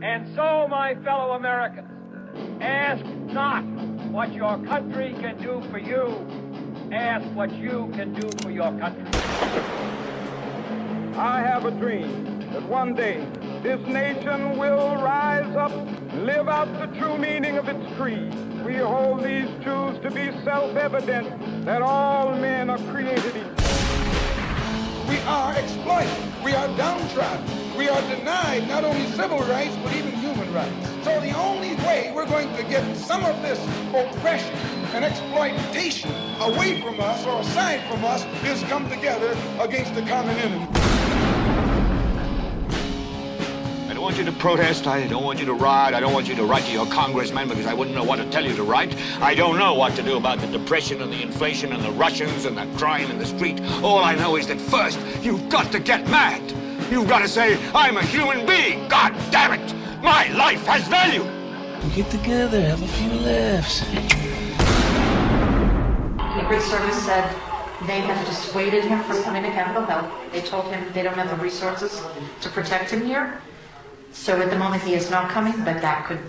And so, my fellow Americans, ask not what your country can do for you. Ask what you can do for your country. I have a dream that one day this nation will rise up, live out the true meaning of its creed. We hold these truths to be self-evident, that all men are created equal. We are exploited. We are downtrodden. We are denied not only civil rights, but even human rights. So the only way we're going to get some of this oppression and exploitation away from us or aside from us is come together against the common enemy. I don't want you to protest. I don't want you to riot. I don't want you to write to your congressman because I wouldn't know what to tell you to write. I don't know what to do about the depression and the inflation and the Russians and the crime in the street. All I know is that first, you've got to get mad. You've got to say, I'm a human being. God damn it. My life has value. We get together, have a few laughs. The Secret Service said they have dissuaded him from coming to Capitol Hill. They told him they don't have the resources to protect him here. So at the moment he is not coming, but that could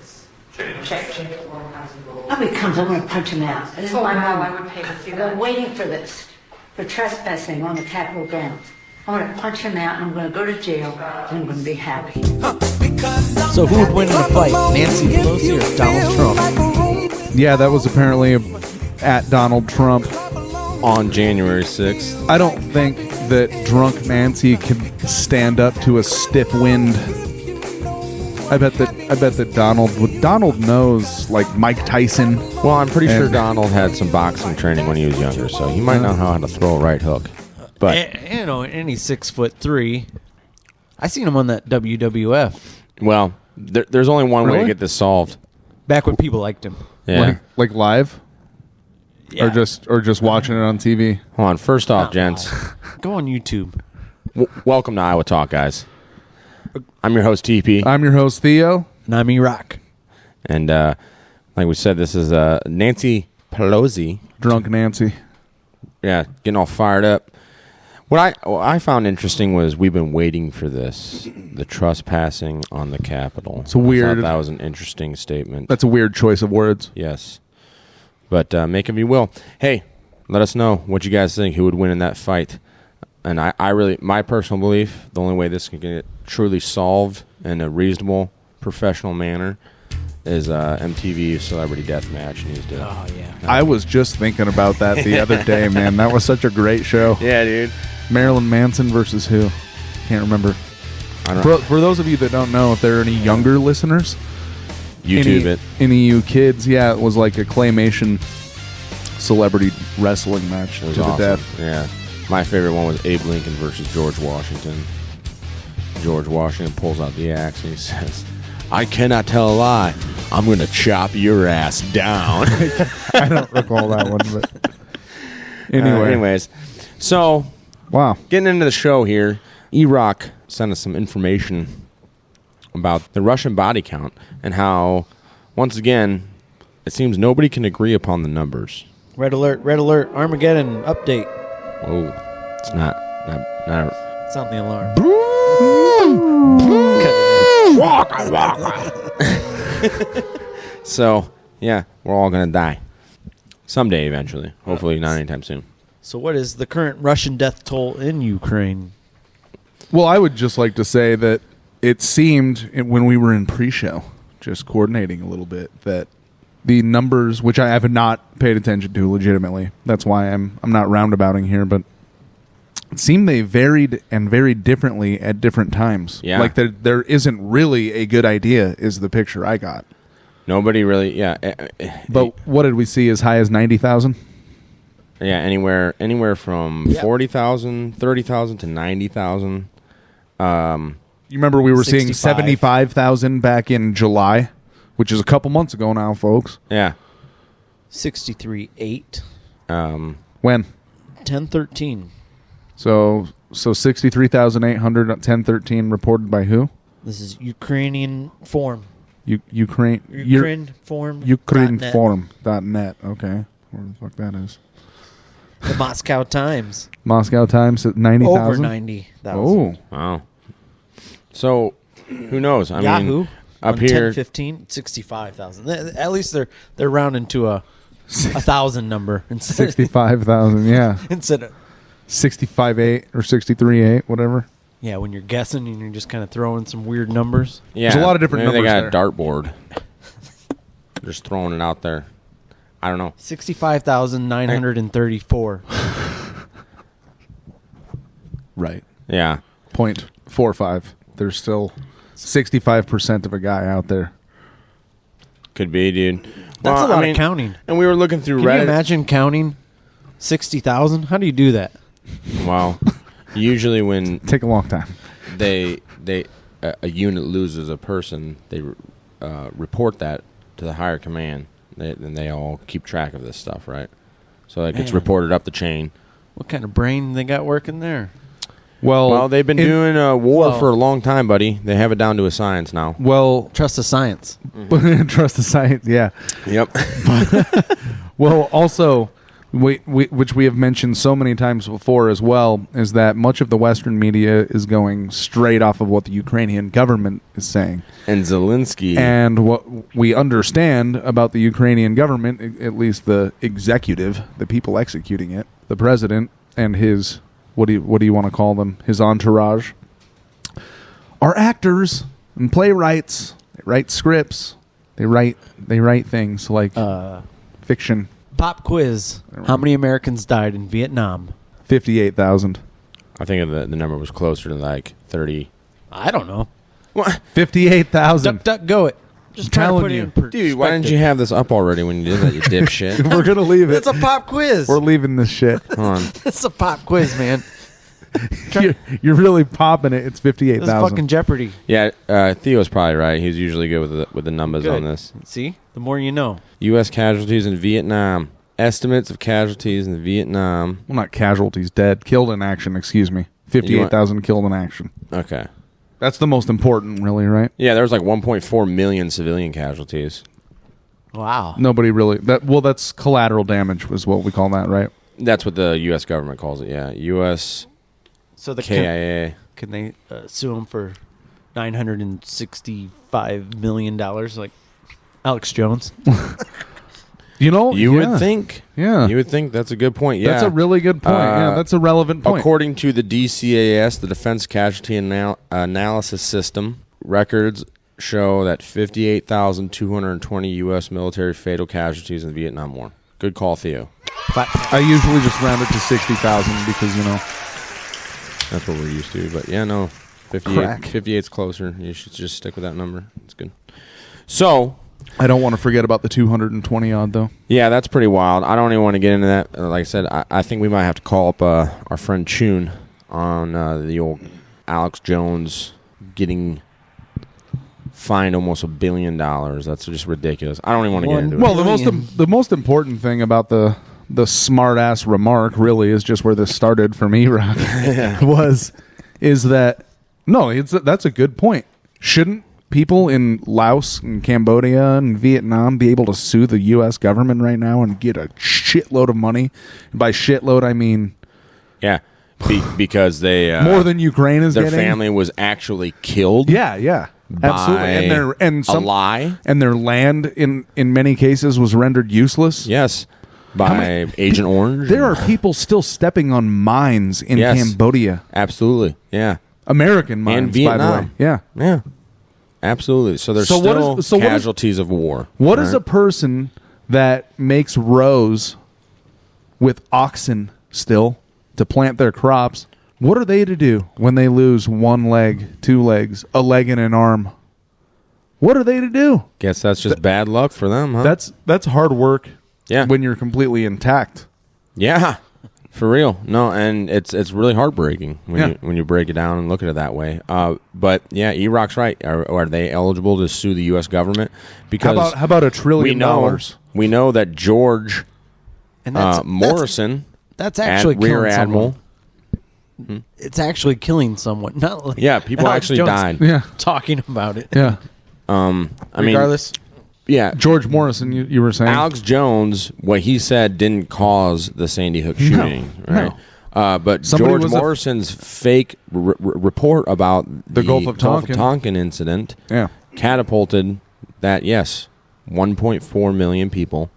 change. If he comes, I'm going to punch him out. This is Oh, my wow, moment. I would pay to see I've that. been waiting for this, for trespassing on the Capitol grounds. I'm going to punch him out, and I'm going to go to jail, and I'm going to be happy. So who would win in a fight, Nancy Pelosi or Donald Trump? Yeah, that was apparently at Donald Trump. On January 6th. I don't think that drunk Nancy can stand up to a stiff wind. I bet that Donald knows, like, Mike Tyson. Well, I'm pretty sure Donald had some boxing training when he was younger, so he might know how to throw a right hook. But and he's 6'3". I seen him on that WWF. Well, there's only one way to get this solved. Back when people liked him. Yeah, like live, Yeah. or just watching it on TV. Hold on. First off, gents, Go on YouTube. welcome to Iowa Talk, guys. I'm your host Teepee, I'm your host Theo. And I'm Erock. and like we said, this is Nancy Pelosi. Drunk Nancy. Yeah, getting all fired up. What I found interesting was we've been waiting for this, the trespassing on the Capitol. It's a weird. I thought that was an interesting statement. That's a weird choice of words. Yes. But make of you will. Hey, let us know what you guys think. Who would win in that fight? And I really, my personal belief, the only way this can get truly solved in a reasonable, professional manner is MTV Celebrity Deathmatch needs to. Oh, yeah. I was just thinking about that the other day, man. That was such a great show. Yeah, dude. Marilyn Manson versus who? Can't remember. I don't know. For those of you that don't know, if there are any younger listeners, YouTube any you kids, yeah, it was like a claymation celebrity wrestling match It was to awesome. the death. Yeah. My favorite one was Abe Lincoln versus George Washington. George Washington pulls out the axe and he says, I cannot tell a lie. I'm going to chop your ass down. I don't recall that one, but anyway. Anyways, so Wow. getting into the show here, Erock sent us some information about the Russian body count and how, once again, it seems nobody can agree upon the numbers. Red alert, Armageddon update. Whoa, it's not. It's on the alarm. So, yeah, we're all going to die. Someday, eventually. Hopefully not anytime soon. So what is the current Russian death toll in Ukraine? Well, I would just like to say that it seemed when we were in pre-show, just coordinating a little bit, that the numbers, which I have not paid attention to legitimately, that's why I'm not roundabouting here, but it seemed they varied and varied differently at different times. Yeah. Like there isn't really a good idea is the picture I got. Nobody really, yeah. But what did we see as high as 90,000? Yeah, anywhere from 40,000, 30,000 to 90,000. You remember we were seeing 65. 75,000 back in July, which is a couple months ago now, folks. Yeah. 63.8. When? 1013. So 63,800 at 1013 reported by who? This is Ukrainian form. Ukraine form. Ukraineform.net. Okay. Where the fuck that is? The Moscow Times. Moscow Times at 90,000? Over 90,000. Oh. Wow. So, who knows? I Yahoo. mean, Up here, 10-15, 65,000. At least they're rounding to a 1,000 number instead. 65,000. Yeah. Instead of 65.8 or 63.8, whatever. yeah, when you're guessing and you're just kind of throwing some weird numbers. yeah, There's a lot of different maybe numbers they there. got a dartboard. Just throwing it out there. I don't know. 65,934. Right. Yeah. 0.45. There's still 65% of a guy out there. Could be, dude. That's a lot of counting. And we were looking through Can Reddit. you imagine counting 60,000? How do you do that? Well, usually when Take a long time. a unit loses a person, they report that to the higher command. Then they all keep track of this stuff, right? So it gets Man. reported up the chain. What kind of brain they got working there? Well, They've been doing war for a long time, buddy. They have it down to a science now. Well, Trust the science. trust the science. Yeah. Yep. Well, also, which we have mentioned so many times before as well, is that much of the Western media is going straight off of what the Ukrainian government is saying. And Zelensky. And what we understand about the Ukrainian government, at least the executive, the people executing it, the president and his, what do you want to call them, his entourage, are actors and playwrights. They write scripts. They write things like fiction. Pop quiz. How many Americans died in Vietnam? 58,000. I think the number was closer to like 30. I don't know. What? 58,000. Duck, go it. Just trying to telling put it you. in perspective. Dude, why didn't you have this up already when you did that, you dipshit? We're going to leave it. It's a pop quiz. We're leaving this shit. Hold on. It's a pop quiz, man. You're really popping it. It's It's 58,000. fucking Jeopardy. Yeah, Theo's probably right. He's usually good with the numbers Good. on this. See? The more you know. U.S. casualties in Vietnam. Estimates of casualties in Vietnam. Well, not casualties, dead. Killed in action, excuse me. 58,000 killed in action. Okay. That's the most important, really, right? Yeah, there was like 1.4 million civilian casualties. Wow. Nobody really... that's collateral damage was what we call that, right? That's what the U.S. government calls it, yeah. U.S. So the KIA. Can they sue him for $965 million like Alex Jones? You know, You would think. Yeah. You would think that's a good point, yeah. That's a really good point. Yeah, that's a relevant point. According to the DCAS, the Defense Casualty Analysis System, records show that 58,220 U.S. military fatal casualties in the Vietnam War. Good call, Theo. I usually just round it to 60,000 because, That's what we're used to. But, yeah, no. 58's closer. You should just stick with that number. It's good. So... I don't want to forget about the 220 odd, though. Yeah, that's pretty wild. I don't even want to get into that. Like I said, I think we might have to call up our friend Chun on the old Alex Jones getting fined almost $1 billion. That's just ridiculous. I don't even want to get into it. Well, the most important thing about the smart-ass remark really is just where this started from Erock is that, no, that's a good point. Shouldn't people in Laos and Cambodia and Vietnam be able to sue the U.S. government right now and get a shitload of money? And by shitload, I mean... Yeah, because they... more than Ukraine is their getting? Their family was actually killed? Yeah. Absolutely. A lie? And their land, in many cases, was rendered useless? Yes. By Agent Orange? There are people still stepping on mines in Cambodia. Absolutely, yeah. American mines, and Vietnam. by the way. Yeah. Yeah. Absolutely. So there's casualties of war. What is a person that makes rows with oxen still to plant their crops? What are they to do when they lose one leg, two legs, a leg and an arm? What are they to do? Guess that's just bad luck for them, huh? That's hard work. Yeah. When you're completely intact. Yeah. For real. No, and it's really heartbreaking when you break it down and look at it that way. But yeah, Erock's right. Are they eligible to sue the U.S. government? Because how about $1 trillion? We know that George Morrison, that's actually Rear Admiral. It's actually killing someone. Not like people Alex actually Jones died. Yeah, talking about it. Yeah. Regardless. Yeah, George Morrison, you were saying? Alex Jones, what he said didn't cause the Sandy Hook shooting, right? No. But George Morrison's fake report about the Gulf of Tonkin incident catapulted that, yes, 1.4 million people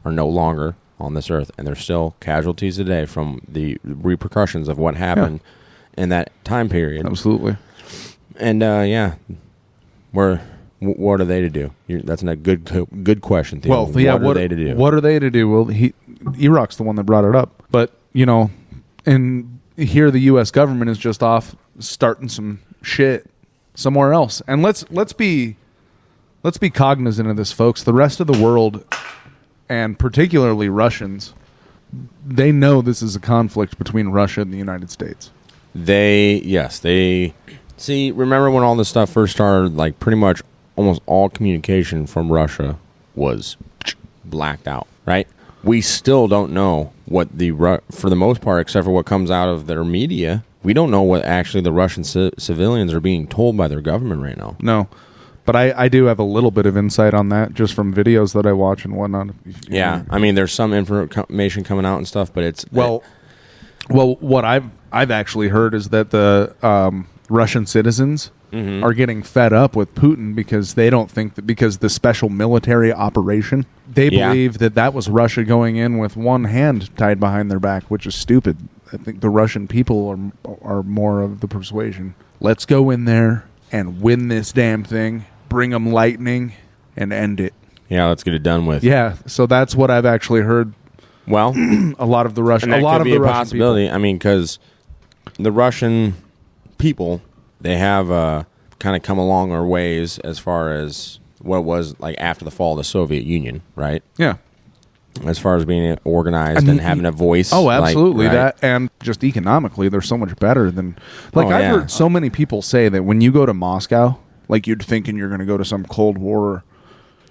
are no longer on this earth, and there's still casualties today from the repercussions of what happened in that time period. Absolutely. And what are they to do? That's a good question, Theo. Well, yeah, what are they to do? What are they to do? Well, Erock's the one that brought it up, but and here the U.S. government is just off starting some shit somewhere else. And let's be cognizant of this, folks. The rest of the world, and particularly Russians, they know this is a conflict between Russia and the United States. They see. Remember when all this stuff first started? Like pretty much almost all communication from Russia was blacked out. Right? We still don't know what for the most part, except for what comes out of their media. We don't know what actually the Russian civilians are being told by their government right now. No. But I do have a little bit of insight on that just from videos that I watch and whatnot. Yeah, I mean, there's some information coming out and stuff, but it's... Well, what I've actually heard is that the Russian citizens are getting fed up with Putin because they don't think that because the special military operation, they believe that was Russia going in with one hand tied behind their back, which is stupid. I think the Russian people are more of the persuasion. Let's go in there and win this damn thing. Bring them lightning and end it. Yeah, let's get it done with. Yeah, so that's what I've actually heard. Well, a lot of the Russian, and that could be a Russian possibility. people. I mean, because the Russian people, they have kind of come along our ways as far as what it was like after the fall of the Soviet Union, right? Yeah. As far as being organized and having a voice. Oh, absolutely. Like, right? That and just economically, they're so much better than. I've heard so many people say that when you go to Moscow, like you're thinking you're going to go to some Cold War,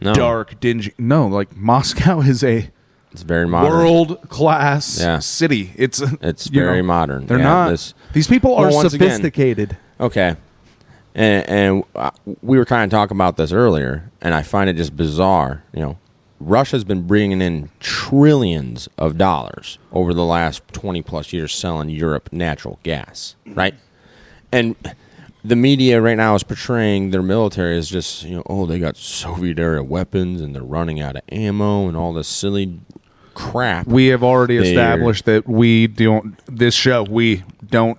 dark, dingy. No, like Moscow is it's very modern, world class city. It's very modern. They're not. These people are sophisticated. Again, okay, and we were kind of talking about this earlier, and I find it just bizarre. Russia's been bringing in trillions of dollars over the last 20 plus years selling Europe natural gas, right? And the media right now is portraying their military as just, they got Soviet-era weapons and they're running out of ammo and all this silly crap. We have already established that we don't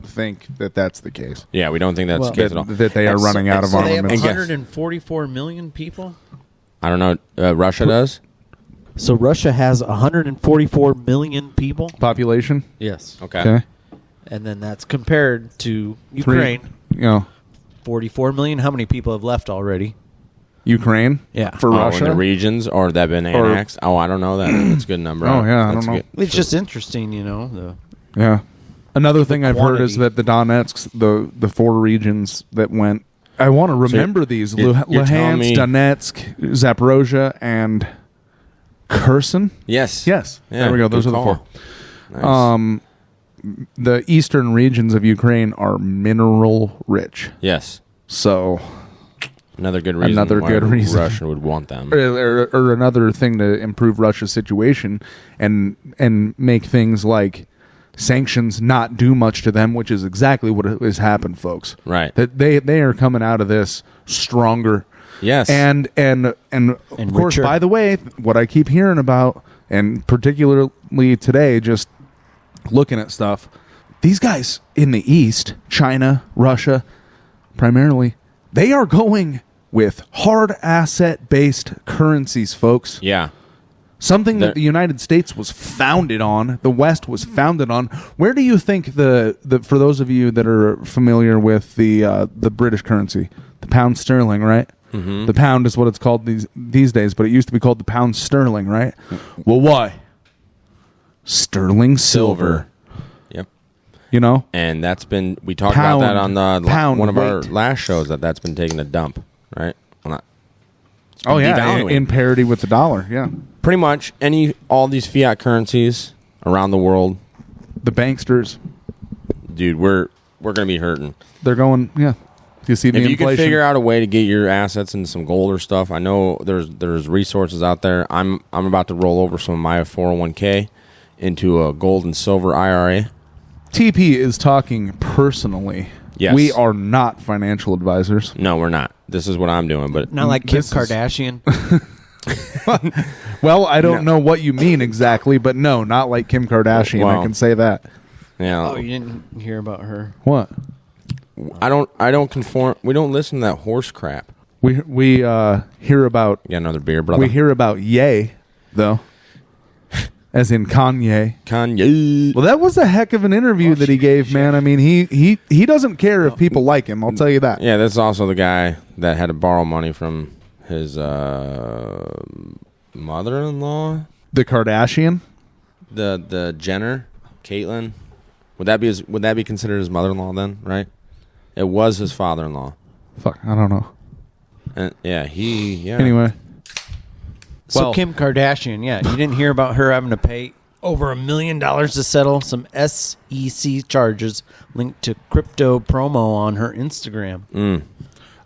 think that that's the case. Yeah, we don't think that's the case at all. That they are running out of armament. They have 144 million people? I don't know. Russia does? So Russia has 144 million people? Population? Yes. Okay. And then that's compared to Ukraine. 44 million. How many people have left already? Ukraine? Yeah. For Russia? In the regions, or that have been annexed? I don't know that. That's a good number. Oh, yeah, I don't know. Good. It's just interesting, Yeah. Another thing I've heard is quantity. that the Donetsk, the four regions that went... I want to remember these. Luhansk, Donetsk, Zaporozhia, and Kherson? Yes. Yeah, there we go. Those are the four. Nice. The eastern regions of Ukraine are mineral rich. Yes. So another good reason Russia would want them. Or another thing to improve Russia's situation and make things like sanctions not do much to them, which is exactly what has happened, folks. Right. That they are coming out of this stronger. Yes. And of course, richer. by the way, what I keep hearing about, and particularly today, just looking at stuff, these guys in the East, China, Russia, primarily, they are going with hard asset-based currencies, folks. Yeah. Something that the United States was founded on, the West was founded on. Where do you think the for those of you that are familiar with the British currency, the pound sterling, right? Mm-hmm. The pound is what it's called these days, but it used to be called the pound sterling, right? Well, why? Sterling silver. Yep. And that's been, we talked about that on one of our last shows, that's been taking a dump, right? Well, in parity with the dollar, yeah. Pretty much all these fiat currencies around the world. The banksters. Dude, we're going to be hurting. They're going, yeah. You see the if you inflation. can figure out a way to get your assets into some gold or stuff, I know there's resources out there. I'm about to roll over some of my 401k into a gold and silver IRA. Teepee is talking personally Yes. We are not financial advisors. No, we're not. This is what I'm doing, but Not like Kim Kardashian. Well, I don't know what you mean exactly, but no, not like Kim Kardashian. Well, I can say that. Yeah. Oh, you didn't hear about her? What? I don't conform. We don't listen to that horse crap. We hear about. You got another beer, brother? We hear about Ye, though, as in Kanye. Kanye. Well, that was a heck of an interview that he gave, man. I mean, he doesn't care if people like him. I'll tell you that. Yeah, this is also the guy that had to borrow money from his mother-in-law, the Kardashian, the Jenner, Caitlyn. Would that be considered his mother-in-law then? Right? It was his father-in-law. Fuck, I don't know. And Anyway. So Kim Kardashian, you didn't hear about her having to pay over $1 million to settle some SEC charges linked to crypto promo on her Instagram.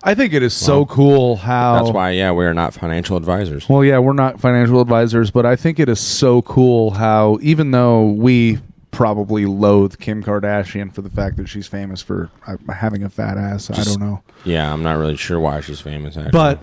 I think it is so cool how... That's why, we are not financial advisors. Well, yeah, we're not financial advisors, but I think it is so cool how, even though we probably loathe Kim Kardashian for the fact that she's famous for having a fat ass, I don't know. Yeah, I'm not really sure why she's famous, actually.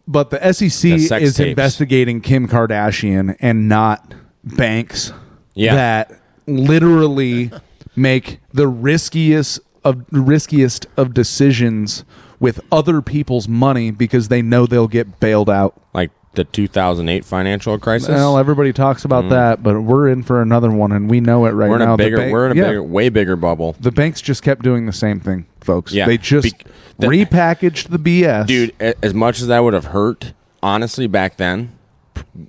But the SEC is investigating Kim Kardashian and not banks that literally make the riskiest of decisions with other people's money because they know they'll get bailed out. Like the 2008 financial crisis? Well, everybody talks about that, but we're in for another one, and we know it right now. We're in a way bigger bubble. The banks just kept doing the same thing, folks. Yeah. They just repackaged the BS. Dude, as much as that would have hurt, honestly, back then,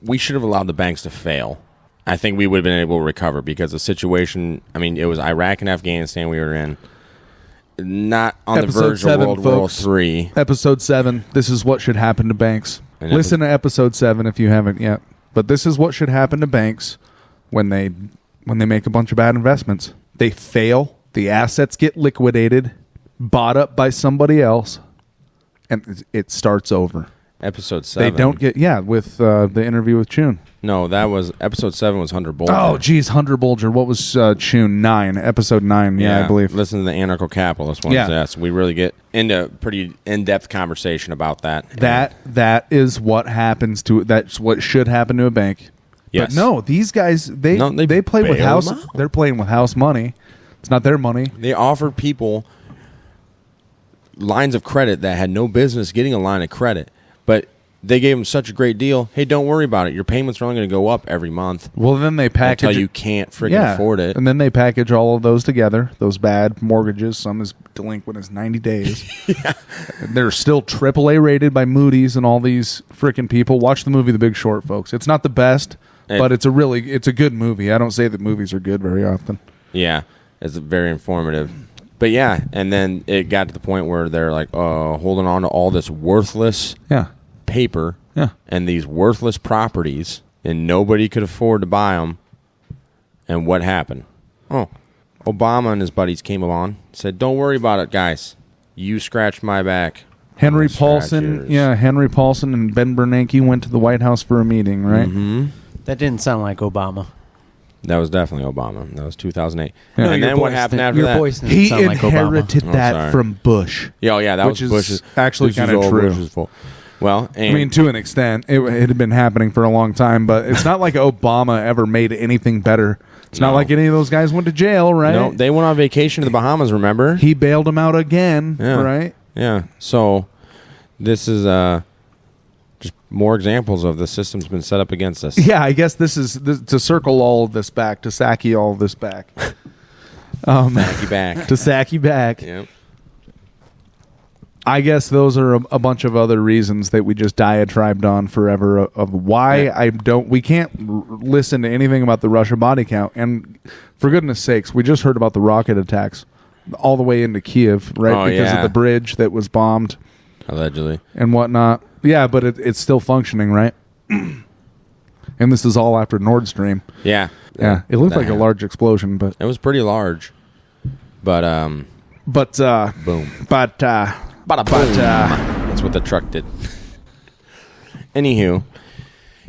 we should have allowed the banks to fail. I think we would have been able to recover because the situation, I mean, it was Iraq and Afghanistan we were in. Not on the verge of World War III. Episode 7, this is what should happen to banks. Listen to episode 7 if you haven't yet. But this is what should happen to banks when they make a bunch of bad investments. They fail, the assets get liquidated, bought up by somebody else, and it starts over. Episode 7. They don't get, with the interview with Chun. No, that was, episode 7 was Hunter Bulger. Oh, geez, Hunter Bulger. What was Chun? 9, episode 9, I believe. Listen to the anarcho-capitalist ones. Yes, we really get into pretty in-depth conversation about that. That is what happens to, that's what should happen to a bank. Yes. But no, these guys, they play with house, they're playing with house money. It's not their money. They offered people lines of credit that had no business getting a line of credit, but they gave them such a great deal. Hey, don't worry about it. Your payments are only going to go up every month. Well, then they package until you can't freaking afford it. And then they package all of those together, those bad mortgages, some as delinquent as 90 days. They're still AAA rated by Moody's and all these freaking people. Watch the movie The Big Short, folks. It's not the best, but it's a good movie. I don't say that movies are good very often. Yeah, it's very informative. But and then it got to the point where they're like, holding on to all this worthless paper and these worthless properties, and nobody could afford to buy them. And what happened? Obama and his buddies came along, said, don't worry about it, guys. You scratched my back. Henry Paulson and Ben Bernanke went to the White House for a meeting, right? Mm-hmm. That didn't sound like Obama. That was definitely Obama. That was 2008. Yeah. And then what happened after that? He inherited that from Bush. Yeah, that was Bush's. Actually kind of true. Well, I mean, to an extent, it had been happening for a long time, but it's not like Obama ever made anything better. It's not like any of those guys went to jail, right? No, they went on vacation to the Bahamas, remember? He bailed them out again, right? Yeah, so this is just more examples of the system's been set up against us. Yeah, I guess this is to circle all of this back, to Saki all of this back. Saki back. To Saki back. Yep. I guess those are a bunch of other reasons that we just diatribed on forever of why we can't listen to anything about the Russia body count. And for goodness sakes, we just heard about the rocket attacks all the way into Kiev, right? Because of the bridge that was bombed. Allegedly. And whatnot. Yeah, but it's still functioning, right? And this is all after Nord Stream. Yeah. Yeah. It looked like a large explosion, but it was pretty large. But boom. But that's what the truck did. Anywho,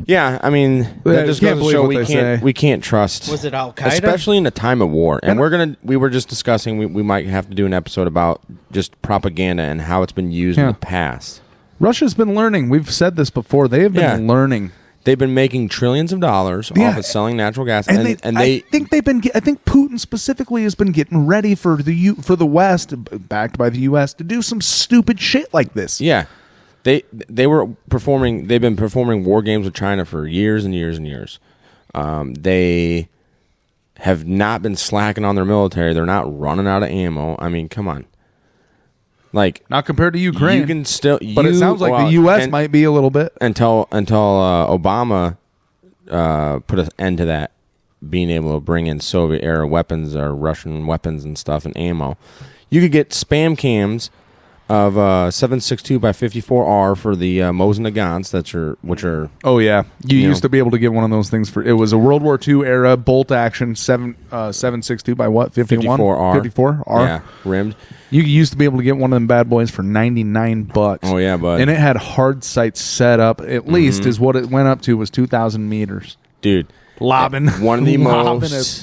Yeah, I mean, that just goes to show we can't trust. Was it Al-Qaeda? Especially in a time of war. And we were just discussing, we might have to do an episode about just propaganda and how it's been used in the past. Russia's been learning. We've said this before. They have been learning. They've been making trillions of dollars off of selling natural gas, and I think Putin specifically has been getting ready for the West, backed by the U.S., to do some stupid shit like this. Yeah, they've been performing war games with China for years and years and years. They have not been slacking on their military. They're not running out of ammo. I mean, come on. Like, not compared to Ukraine, you can still. But it sounds like the U.S. might be a little bit until Obama put an end to that, being able to bring in Soviet era weapons or Russian weapons and stuff and ammo. You could get spam cams of 7.62 by 54R for the Mosin Nagants, which are oh yeah, you used to be able to get one of those things for. It was a World War II era bolt action 7.62 by what 54R yeah, rimmed. You used to be able to get one of them bad boys for $99. Oh yeah, bud. And it had hard sights set up. At least is what it went up to was 2,000 meters. Dude, lobbing one of the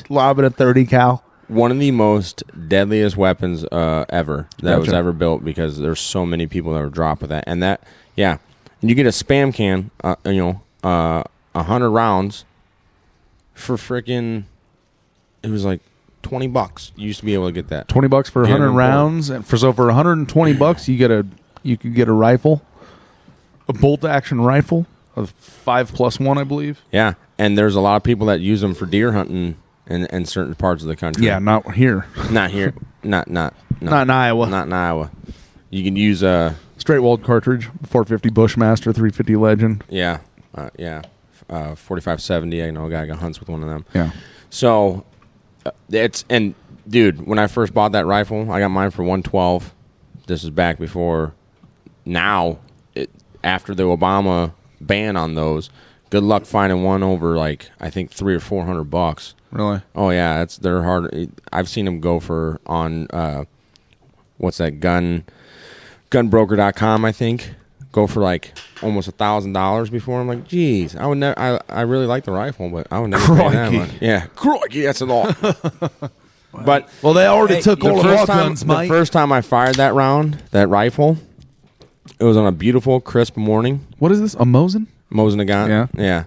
lobbing a 30 cal. One of the most deadliest weapons ever that was ever built, because there's so many people that were dropped with that. And that, yeah, and you get a spam can, 100 rounds for freaking. It was like $20. You used to be able to get that. $20 for 100 rounds, and for $120 you could get a rifle, a bolt action rifle, a 5+1, I believe. Yeah, and there's a lot of people that use them for deer hunting in certain parts of the country. Yeah, not here. Not here. Not in Iowa. Not in Iowa. You can use a straight walled cartridge, 450 Bushmaster, 350 Legend. Yeah, 4570. I know a guy who hunts with one of them. Yeah. So dude, when I first bought that rifle, I got mine for $112. This is back before. Now, after the Obama ban on those, good luck finding one over like I think $300 or $400. Really? Oh yeah, they're hard. I've seen them go for on what's that, gunbroker.com, I think, go for like almost $1,000 before. I'm like, geez, I would never. I really like the rifle, but I would never pay that much. Yeah, crikey, that's a lot. But they already took all of our guns, Mike. The first time I fired that rifle, it was on a beautiful, crisp morning. What is this? A Mosin? Mosin Nagant. Yeah.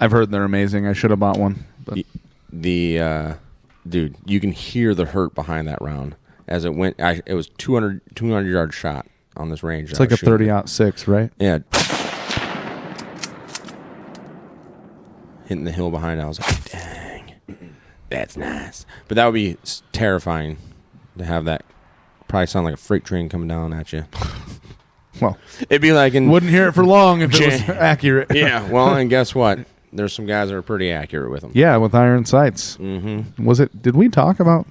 I've heard they're amazing. I should have bought one. But. Dude, you can hear the hurt behind that round as it went. It was 200 yard shot on this range. It's like a 30-06, right? Yeah. Hitting the hill behind it, I was like, dang, that's nice. But that would be terrifying to have that. Probably sound like a freight train coming down at you. Well, it'd be like wouldn't hear it for long if it was accurate. Yeah. Well, and guess what? There's some guys that are pretty accurate with them. Yeah, with iron sights. Mm-hmm. Did we talk about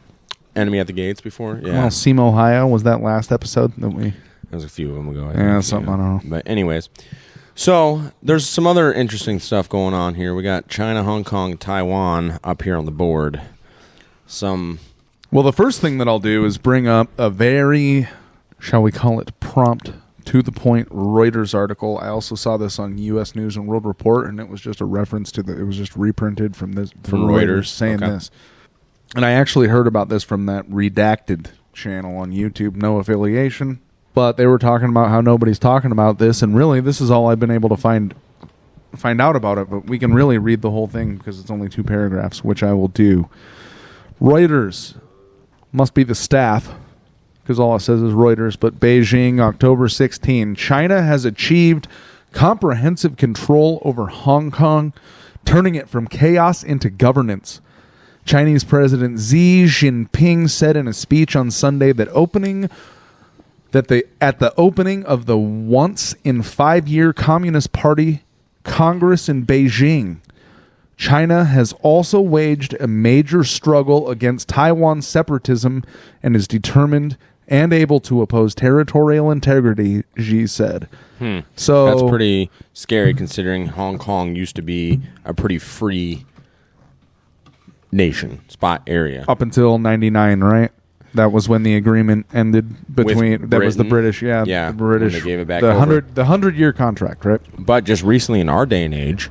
Enemy at the Gates before? Yeah. Well, Seam, Ohio, was that last episode that we? There was a few of them ago. Something, I don't know. But anyways, so there's some other interesting stuff going on here. We got China, Hong Kong, Taiwan up here on the board. Well, the first thing that I'll do is bring up a very, shall we call it, prompt, to the point Reuters article. I also saw this on U.S. News and World Report, and it was just a reference to it was just reprinted from Reuters saying this. And I actually heard about this from that Redacted channel on YouTube, no affiliation, but they were talking about how nobody's talking about this, and really this is all I've been able to find out about it, but we can really read the whole thing because it's only 2 paragraphs, which I will do. Reuters, must be the staff, because all it says is Reuters, but Beijing, October 16. China has achieved comprehensive control over Hong Kong, turning it from chaos into governance. Chinese President Xi Jinping said in a speech on Sunday that at the opening of the once-in-5-year Communist Party Congress in Beijing, China has also waged a major struggle against Taiwan separatism and is determined and able to oppose territorial integrity, Xi said. So that's pretty scary, considering Hong Kong used to be a pretty free nation, spot area. Up until 99, right? That was when the agreement ended between... That was the British, the British. They gave it back the 100-year contract, right? But just recently in our day and age,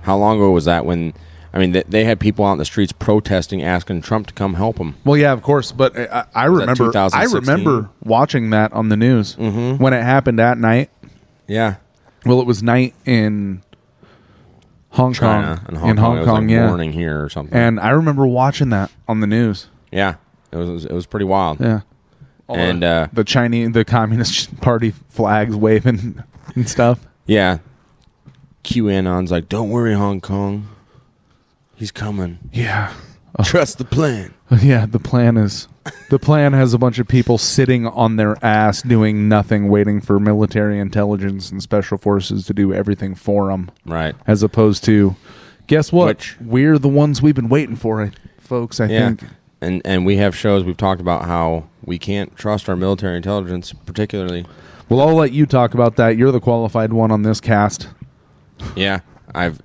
How long ago was that when... I mean, they had people out in the streets protesting, asking Trump to come help them. Well, yeah, of course, but I remember watching that on the news when it happened at night. Yeah. Well, it was night in Hong Kong. In Hong Kong, yeah. Morning here or something. And I remember watching that on the news. Yeah, it was pretty wild. Yeah. And the Communist Party flags waving and stuff. Yeah. QAnon's like, don't worry, Hong Kong. He's coming. Yeah. Trust the plan. Yeah, the plan has a bunch of people sitting on their ass doing nothing, waiting for military intelligence and special forces to do everything for them. Right. As opposed to, guess what? We're the ones we've been waiting for, folks, I think. And we have shows, we've talked about how we can't trust our military intelligence, particularly. Well, I'll let you talk about that. You're the qualified one on this cast. Yeah, I've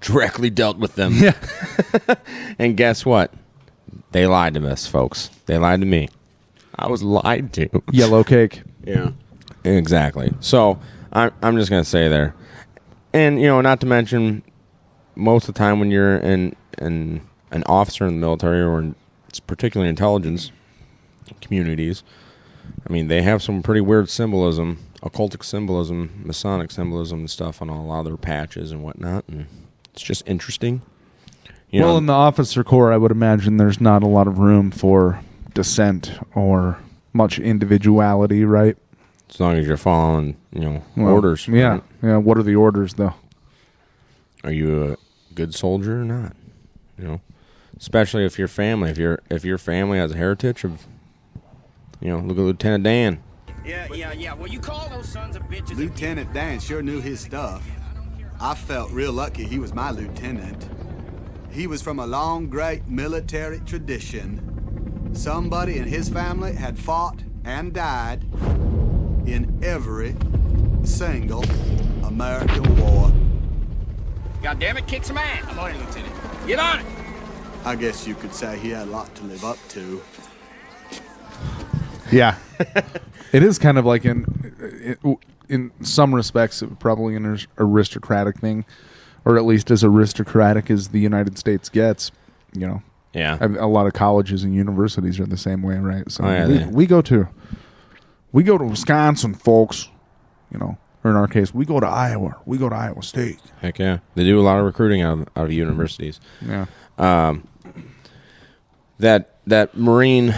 directly dealt with them. Yeah. And guess what? They lied to us, folks. They lied to me. I was lied to. Yellow cake. Yeah. Exactly. So I'm just going to say there. And, not to mention, most of the time when you're an officer in the military or in particularly intelligence communities, I mean, they have some pretty weird symbolism, occultic symbolism, Masonic symbolism and stuff on a lot of their patches and whatnot, and it's just interesting. In the officer corps, I would imagine there's not a lot of room for dissent or much individuality, right? As long as you're following, orders. Yeah, right? Yeah. What are the orders, though? Are you a good soldier or not? Especially if your family, if your family has a heritage of, look at Lieutenant Dan. Yeah. Well, you call those sons of bitches. Lieutenant Dan sure knew his stuff. I felt real lucky he was my lieutenant. He was from a long, great military tradition. Somebody in his family had fought and died in every single American war. God damn it, kick some ass. I'm on it, Lieutenant. Get on it. I guess you could say he had a lot to live up to. Yeah. It is kind of like in some respects, probably an aristocratic thing, or at least as aristocratic as the United States gets, Yeah. A lot of colleges and universities are the same way, right? So we go to Wisconsin, folks, or in our case, we go to Iowa. We go to Iowa State. Heck yeah. They do a lot of recruiting out of universities. Yeah. That Marine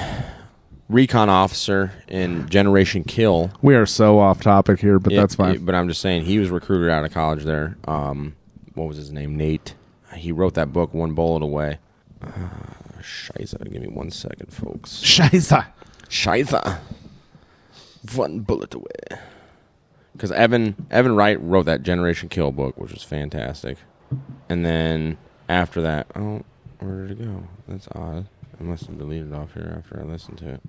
recon officer in Generation Kill. We are so off topic here, but that's fine. But I'm just saying, he was recruited out of college there. What was his name? Nate. He wrote that book, One Bullet Away. Scheiße. Give me 1 second, folks. Scheiße. One bullet away. Because Evan Wright wrote that Generation Kill book, which was fantastic. And then after that, where did it go? That's odd. I must have deleted it off here after I listened to it.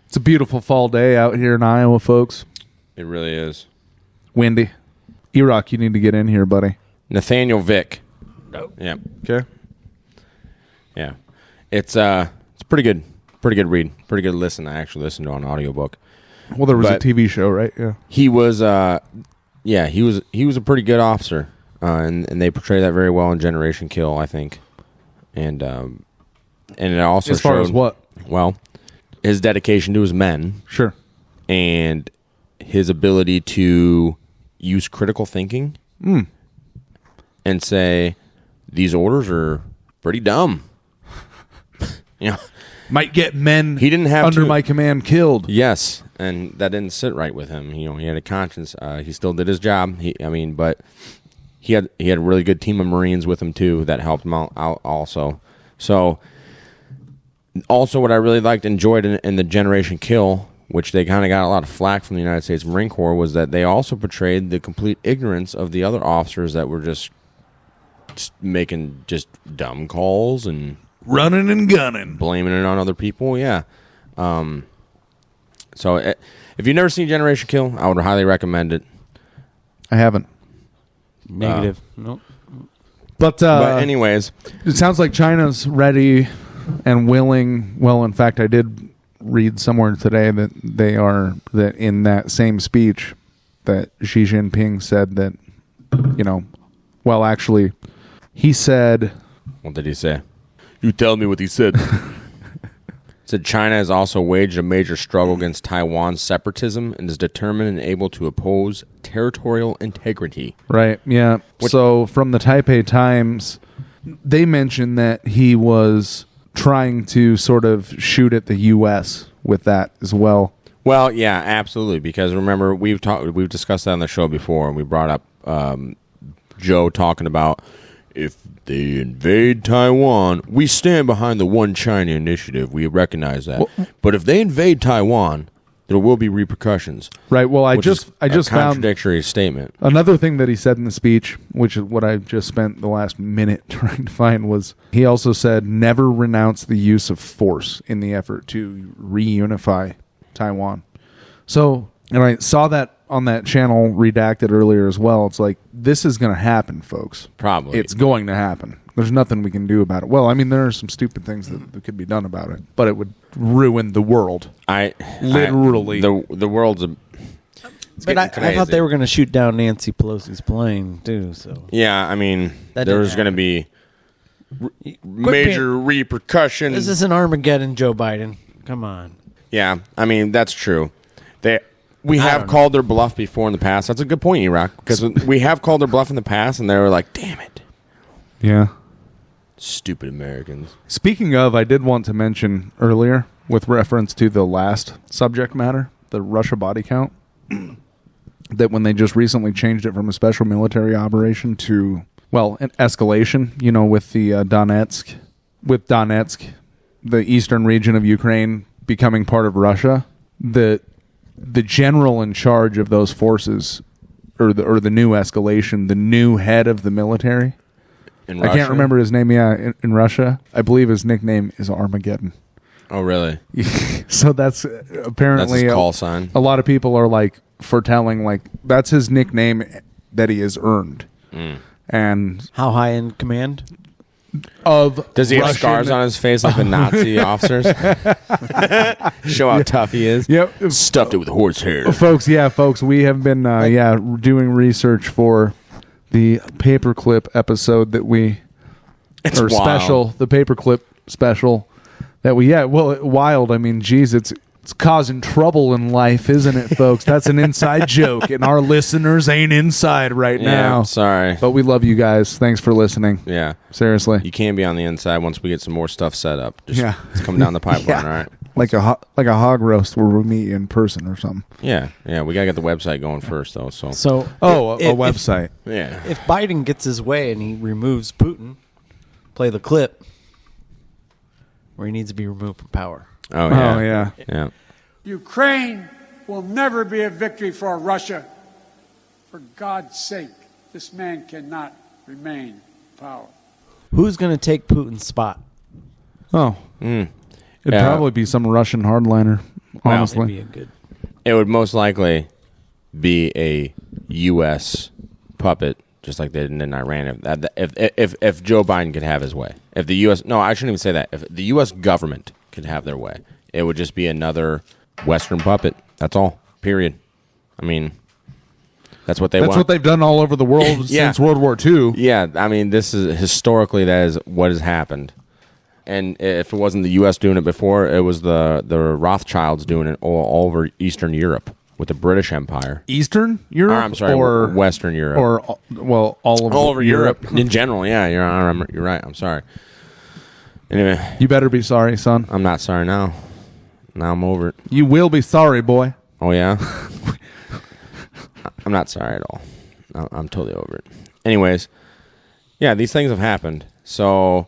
It's a beautiful fall day out here in Iowa, folks. It really is. Windy. Erock, you need to get in here, buddy. Nathaniel Vick. Nope. Yeah. Okay. Yeah. It's pretty good. Pretty good read. Pretty good listen. I actually listened to an audiobook. Well, there was a TV show, right? Yeah. He was he was a pretty good officer. And they portray that very well in Generation Kill, I think. And it also as far showed, as what? Well, his dedication to his men. Sure. And his ability to use critical thinking and say, these orders are pretty dumb. Might get men he didn't have under my command killed. Yes, and that didn't sit right with him. He had a conscience. He still did his job. But he had a really good team of Marines with him too that helped him out also. So, also what I really enjoyed in the Generation Kill, which they kind of got a lot of flack from the United States Marine Corps, was that they also portrayed the complete ignorance of the other officers that were just making just dumb calls and running and gunning, blaming it on other people. Yeah. So if you've never seen Generation Kill, I would highly recommend it. I haven't. Negative. Nope. But anyways, it sounds like China's ready and willing. Well, in fact, I did read somewhere today that in that same speech that Xi Jinping said that, actually He said... What did he say? You tell me what he said. Said China has also waged a major struggle against Taiwan's separatism and is determined and able to oppose territorial integrity. Right, yeah. So from the Taipei Times, they mentioned that he was trying to sort of shoot at the U.S. with that as well. Well, yeah, absolutely. Because remember, we've discussed that on the show before, and we brought up Joe talking about if they invade Taiwan, we stand behind the One China initiative. We recognize that. Well, but if they invade Taiwan, there will be repercussions. Right. Well, I just found contradictory statement. Another thing that he said in the speech, which is what I just spent the last minute trying to find, was he also said never renounce the use of force in the effort to reunify Taiwan. So, and I saw that on that channel redacted earlier as well. It's like, this is going to happen, folks. Probably. It's going to happen. There's nothing we can do about it. Well, I mean, there are some stupid things that could be done about it, but it would ruin the world. Literally. The world's But I thought they were going to shoot down Nancy Pelosi's plane, too. So yeah, I mean, there's going to be major repercussions. This is an Armageddon, Joe Biden. Come on. Yeah, I mean, that's true. We have called their bluff before in the past. That's a good point, Erock, because we have called their bluff in the past, and they were like, damn it. Yeah. Stupid Americans. Speaking of, I did want to mention earlier, with reference to the last subject matter, the Russia body count, that when they just recently changed it from a special military operation to, well, an escalation, with the Donetsk, the eastern region of Ukraine becoming part of Russia, the general in charge of those forces, or the new escalation, the new head of the military. In Russia? I can't remember his name. Yeah, in Russia, I believe his nickname is Armageddon. Oh, really? So that's apparently that's his call sign. A lot of people are like foretelling, like that's his nickname that he has earned. And how high in command? Does he have scars on his face like the Nazi officers? Show how tough he is. Yep. Stuffed it with horsehair. Folks, we have been doing research for the paperclip episode that we the paperclip special that we wild. I mean, geez, it's causing trouble in life, isn't it, folks? That's an inside joke, and our listeners ain't inside right now. Sorry. But we love you guys. Thanks for listening. Yeah. Seriously. You can be on the inside once we get some more stuff set up. It's coming down the pipeline, all right? Like a hog roast where we meet in person or something. Yeah. We got to get the website going first, though. So a website. If Biden gets his way and he removes Putin, play the clip where he needs to be removed from power. Oh, yeah. Yeah. Ukraine will never be a victory for Russia. For God's sake, this man cannot remain in power. Who's going to take Putin's spot? Oh. It'd probably be some Russian hardliner, honestly. It would most likely be a U.S. puppet, just like they did in Iran. If Joe Biden could have his way. If the U.S. No, I shouldn't even say that. If the U.S. government could have their way, it would just be another Western puppet. That's all. Period. I mean, that's what they want. That's what they've done all over the world since World War II. Yeah, I mean, this is historically that is what has happened. And if it wasn't the U.S. doing it before, it was the Rothschilds doing it all over Eastern Europe with the British Empire. Eastern Europe? I'm sorry, or Western Europe. Or, well, all over Europe. In general, yeah, you're right. I'm sorry. Anyway. You better be sorry, son. I'm not sorry now. Now I'm over it. You will be sorry, boy. Oh, yeah? I'm not sorry at all. I'm totally over it. Anyways, yeah, these things have happened. So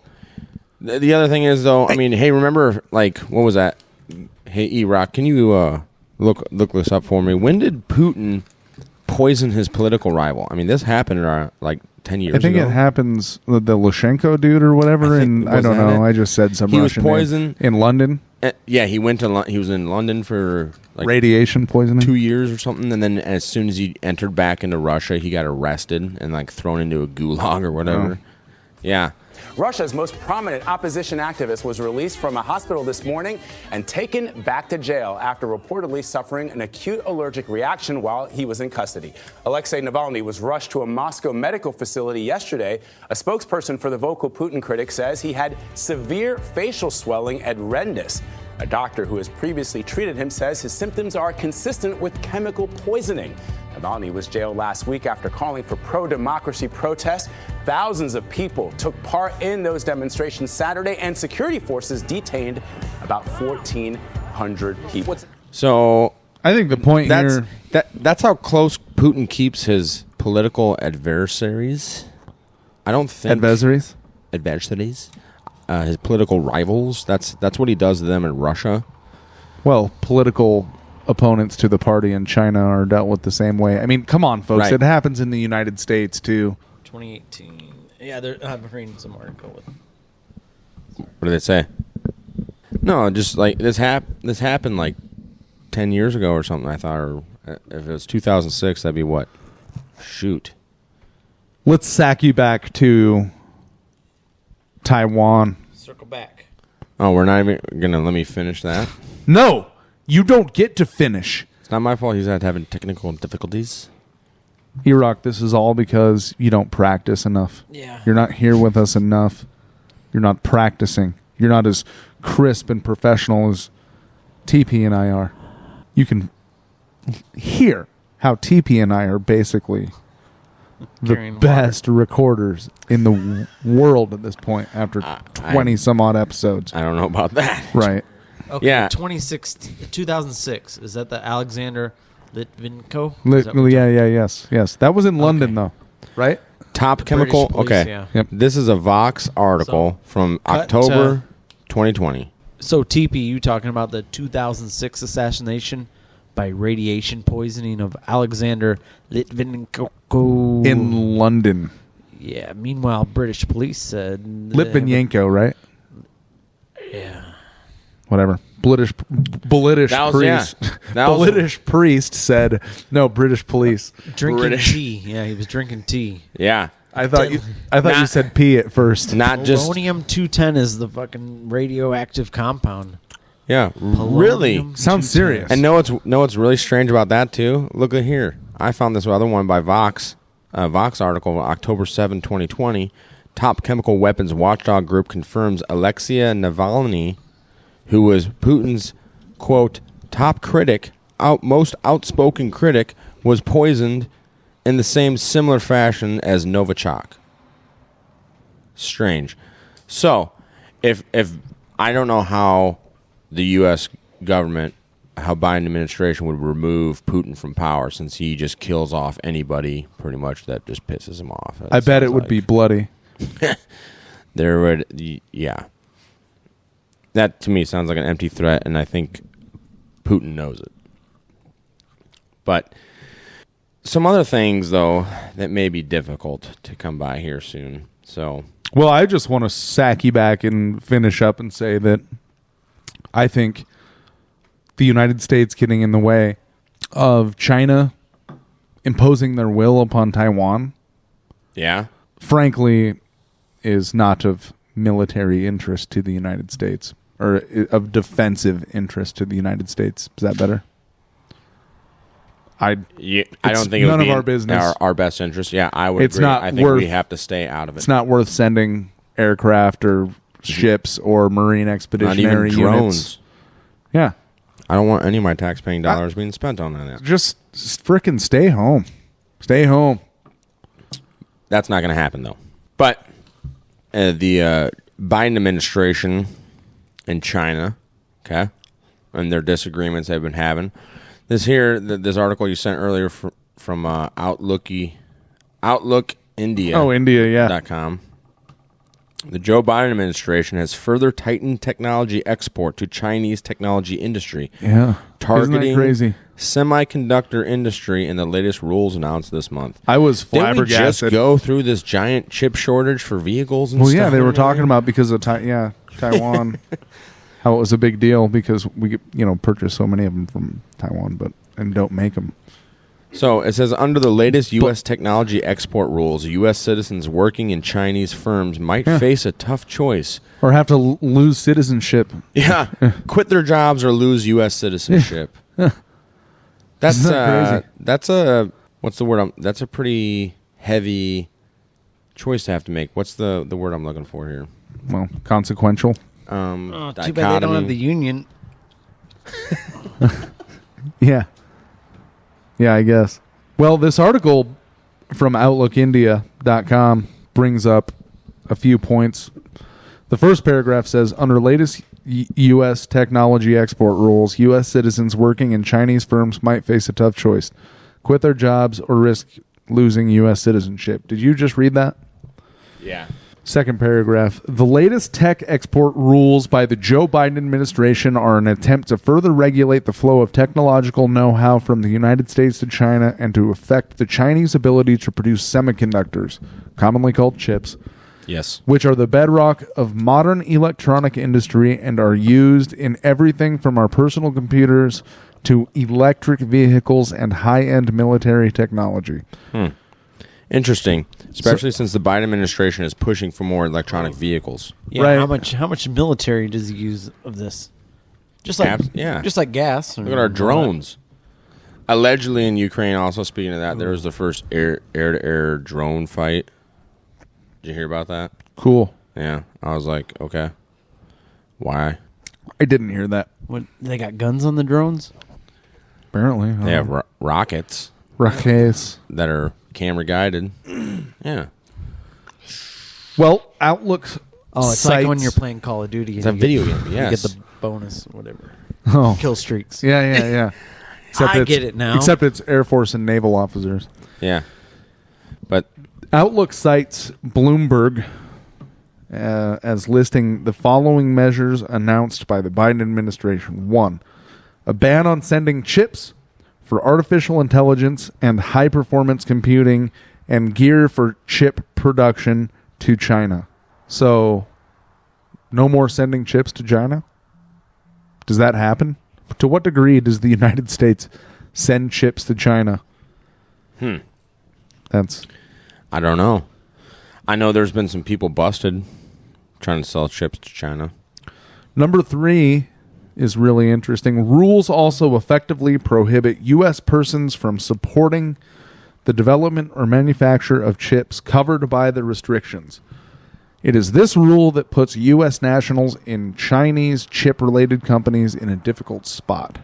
the other thing is, though, I mean, hey, remember, like, what was that? Hey, Erock, can you look this up for me? When did Putin poison his political rival? I mean, this happened like 10 years ago. I think it happens, the Lushenko dude or whatever, I don't know. I just said some Russian name. He was poisoned. In London? Yeah, he went to he was in London for like radiation poisoning, 2 years or something, and then as soon as he entered back into Russia, he got arrested and like thrown into a gulag or whatever. Yeah. Russia's most prominent opposition activist was released from a hospital this morning and taken back to jail after reportedly suffering an acute allergic reaction while he was in custody. Alexei Navalny was rushed to a Moscow medical facility yesterday. A spokesperson for the vocal Putin critic says he had severe facial swelling and redness. A doctor who has previously treated him says his symptoms are consistent with chemical poisoning. Navalny was jailed last week after calling for pro-democracy protests. Thousands of people took part in those demonstrations Saturday, and security forces detained about 1,400 people. So I think the point here... That's how close Putin keeps his political adversaries. I don't think... Adversaries? Adversaries. His political rivals. That's what he does to them in Russia. Well, political opponents to the party in China are dealt with the same way. I mean, come on, folks. Right. It happens in the United States, too. 2018. Yeah, I'm reading some article with. What do they say? No, just like this happened like 10 years ago or something, I thought. Or if it was 2006, that'd be what? Shoot. Let's sack you back to Taiwan. Circle back. Oh, we're not even going to let me finish that? No, you don't get to finish. It's not my fault he's having technical difficulties. Erock, this is all because you don't practice enough. Yeah. You're not here with us enough. You're not practicing. You're not as crisp and professional as Teepee and I are. You can hear how Teepee and I are basically the best recorders in the world at this point after 20 some odd episodes. I don't know about that. Right. Okay, Yeah. 2006. Is that the Alexander Litvinenko? Yes. That was in London, though, right? Top Chemical. Police, okay. yeah. Yep. This is a Vox article from October 2020. So, Teepee, you talking about the 2006 assassination by radiation poisoning of Alexander Litvinenko In London. Yeah. Meanwhile, British police said Litvinenko, right? Yeah. Whatever. British priest. British priest said no. British police drinking tea. Yeah, he was drinking tea. Yeah, I thought you said pee at first. Not just polonium-210 is the fucking radioactive compound. Yeah, really sounds serious. And know what's really strange about that too? Look at here. I found this other one by Vox. Vox article, October 7, 2020. Top chemical weapons watchdog group confirms Alexei Navalny, who was Putin's, quote, top critic, most outspoken critic, was poisoned in the same similar fashion as Novichok. Strange. So, if I don't know how the U.S. government, how Biden administration would remove Putin from power, since he just kills off anybody pretty much that just pisses him off. I bet it would be bloody. There would, yeah. That, to me, sounds like an empty threat, and I think Putin knows it. But some other things, though, that may be difficult to come by here soon. So, well, I just want to sack you back and finish up and say that I think the United States getting in the way of China imposing their will upon Taiwan, yeah, frankly, is not of military interest to the United States. Or of defensive interest to the United States. Is that better? I don't think none it would be of our business. Our best interest. Yeah, I would it's agree. Not I think worth, we have to stay out of it. It's not worth sending aircraft or ships or marine expeditionary not even drones. Units. Yeah. I don't want any of my tax-paying dollars being spent on that. Just frickin' stay home. Stay home. That's not going to happen, though. But the Biden administration in China, okay, and their disagreements they've been having. This article you sent earlier from Outlook India. Oh, India, yeah. .com. The Joe Biden administration has further tightened technology export to Chinese technology industry. Yeah, targeting isn't that crazy? Semiconductor industry in the latest rules announced this month. I was flabbergasted. Didn't we just go through this giant chip shortage for vehicles and stuff? Well, yeah, they were talking about because of Taiwan, how it was a big deal because we purchase so many of them from Taiwan, and don't make them. So it says, under the latest U.S. technology export rules, U.S. citizens working in Chinese firms might face a tough choice. Or have to lose citizenship. Yeah. Quit their jobs or lose U.S. citizenship. That's crazy. That's a, what's the word? That's a pretty heavy choice to have to make. What's the word I'm looking for here? Well, consequential. Too bad they Dichotomy. don't have the union. Yeah. Yeah, I guess. Well, this article from OutlookIndia.com brings up a few points. The first paragraph says, under latest U.S. technology export rules, U.S. citizens working in Chinese firms might face a tough choice. Quit their jobs or risk losing U.S. citizenship. Did you just read that? Yeah. Second paragraph. The latest tech export rules by the Joe Biden administration are an attempt to further regulate the flow of technological know-how from the United States to China and to affect the Chinese ability to produce semiconductors, commonly called chips, Yes. which are the bedrock of modern electronic industry and are used in everything from our personal computers to electric vehicles and high-end military technology. Interesting, especially since the Biden administration is pushing for more electronic vehicles. Yeah, Right. how much military does he use of this? Just like just like gas. Look at our drones. Allegedly in Ukraine, also speaking of that, there was the first air-to-air drone fight. Did you hear about that? Cool. Yeah. I was like, okay. Why? I didn't hear that. What, they got guns on the drones? Apparently. They have rockets. Rockets. That are camera guided. Yeah. Well, Outlook's Oh, it's like when you're playing Call of Duty. It's a video game, yes. You get the bonus, whatever. Oh. Kill streaks. Yeah. I get it now. Except it's Air Force and naval officers. Yeah. But Outlook cites Bloomberg as listing the following measures announced by the Biden administration. 1, a ban on sending chips for artificial intelligence and high-performance computing and gear for chip production to China. So, no more sending chips to China? Does that happen? To what degree does the United States send chips to China? That's... I don't know. I know there's been some people busted trying to sell chips to China. Number 3 is really interesting. Rules also effectively prohibit U.S. persons from supporting the development or manufacture of chips covered by the restrictions. It is this rule that puts U.S. nationals in Chinese chip-related companies in a difficult spot.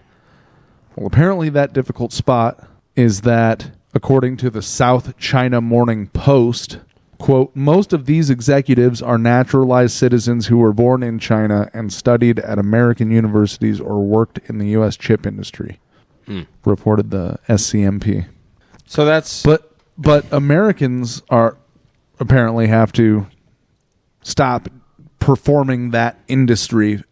Well, apparently that difficult spot is that, according to the South China Morning Post, quote, most of these executives are naturalized citizens who were born in China and studied at American universities or worked in the U.S. chip industry, reported the SCMP. So that's... But Americans are apparently have to stop performing that industry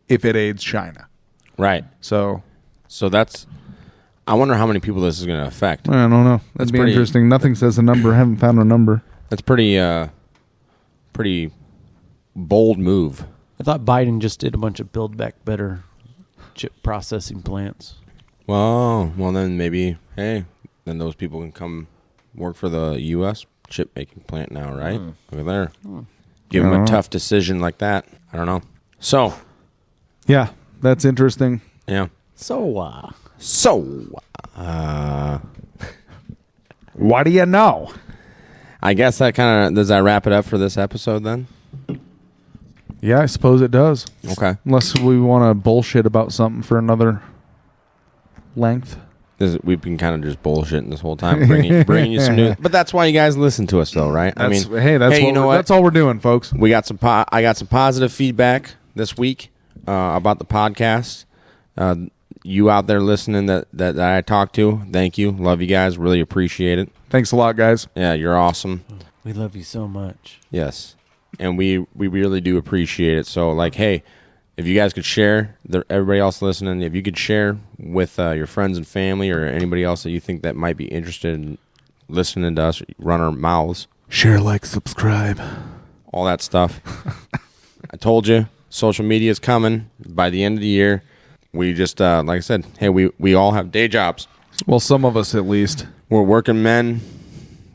if it aids China. Right. So that's... I wonder how many people this is going to affect. I don't know. That'd be interesting. Nothing says a number. I haven't found a number. That's pretty bold move. I thought Biden just did a bunch of Build Back Better chip processing plants. Well, then maybe, hey, then those people can come work for the U.S. chip making plant now, right? Look at there. Give them a tough decision like that. I don't know. So. Yeah, that's interesting. Yeah. So, what do you know? I guess that kind of, does that wrap it up for this episode then? Yeah, I suppose it does. Okay. Unless we want to bullshit about something for another length. We've been kind of just bullshitting this whole time, bringing you some news. But that's why you guys listen to us, though, right? That's all we're doing, folks. We got some. I got some positive feedback this week about the podcast. You out there listening that I talked to, thank you. Love you guys. Really appreciate it. Thanks a lot, guys. Yeah, you're awesome. We love you so much. Yes. And we really do appreciate it. So, like, hey, if you guys could share, everybody else listening, if you could share with your friends and family or anybody else that you think that might be interested in listening to us, run our mouths. Share, like, subscribe. All that stuff. I told you, social media is coming by the end of the year. We just, like I said, hey, we all have day jobs. Well, some of us at least. We're working men.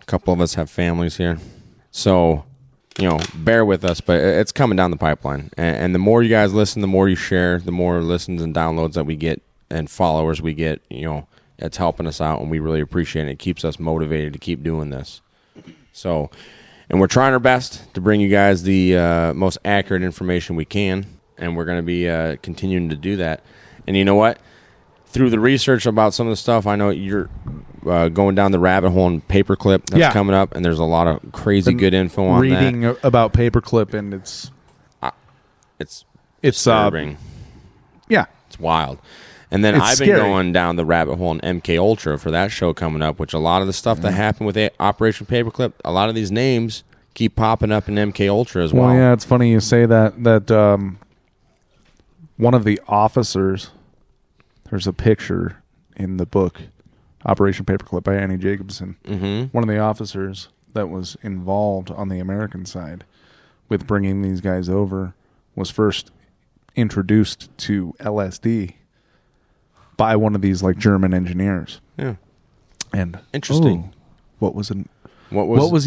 A couple of us have families here. So, bear with us, but it's coming down the pipeline. And the more you guys listen, the more you share, the more listens and downloads that we get and followers we get, it's helping us out, and we really appreciate it. It keeps us motivated to keep doing this. So, and we're trying our best to bring you guys the most accurate information we can, and we're going to be continuing to do that. And you know what? Through the research about some of the stuff, I know you're going down the rabbit hole on Paperclip that's coming up, and there's a lot of crazy good info on that. Reading about Paperclip, and it's disturbing. It's wild. And then I've been going down the rabbit hole on MK Ultra for that show coming up, which a lot of the stuff that happened with Operation Paperclip, a lot of these names keep popping up in MK Ultra as well. Well, yeah, it's funny you say that. That one of the officers, there's a picture in the book Operation Paperclip by Annie Jacobson. Mm-hmm. One of the officers that was involved on the American side with bringing these guys over was first introduced to LSD by one of these German engineers. Yeah. And interesting. What was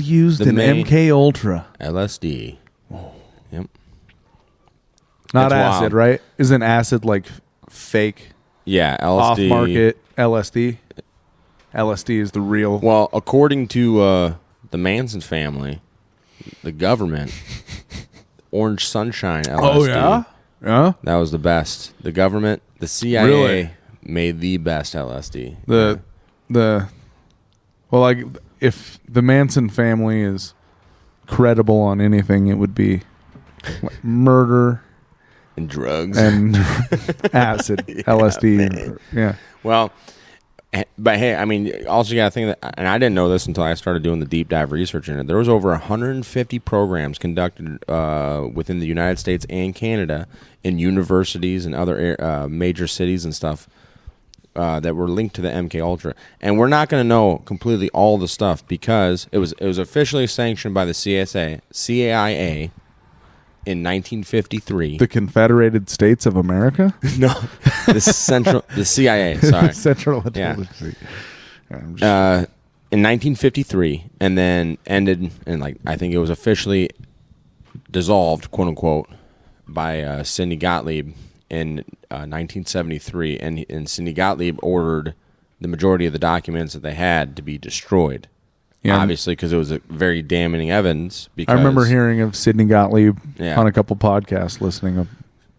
used in MK Ultra? LSD. Oh. Yep. Not acid, wild. Right? Isn't acid fake? Yeah, LSD. Off-market LSD. LSD is the real. Well, according to the Manson family, the government, Orange Sunshine LSD. Oh, yeah? Yeah? That was the best. The government, the CIA really? Made the best LSD. If the Manson family is credible on anything, it would be murder and drugs and acid, LSD. Yeah. Well, but hey, I mean, also you got to think that, and I didn't know this until I started doing the deep dive research in it. There was over 150 programs conducted within the United States and Canada in universities and other major cities and stuff that were linked to the MK Ultra. And we're not going to know completely all the stuff because it was officially sanctioned by the CIA in 1953. The Confederated States of America? No, the CIA. Sorry, Central Intelligence. Yeah. In 1953, and then ended, and I think it was officially dissolved, quote unquote, by Sidney Gottlieb in 1973, and Sidney Gottlieb ordered the majority of the documents that they had to be destroyed. Yeah. Obviously, because it was a very damning evidence. Because I remember hearing of Sidney Gottlieb on a couple podcasts, listening of.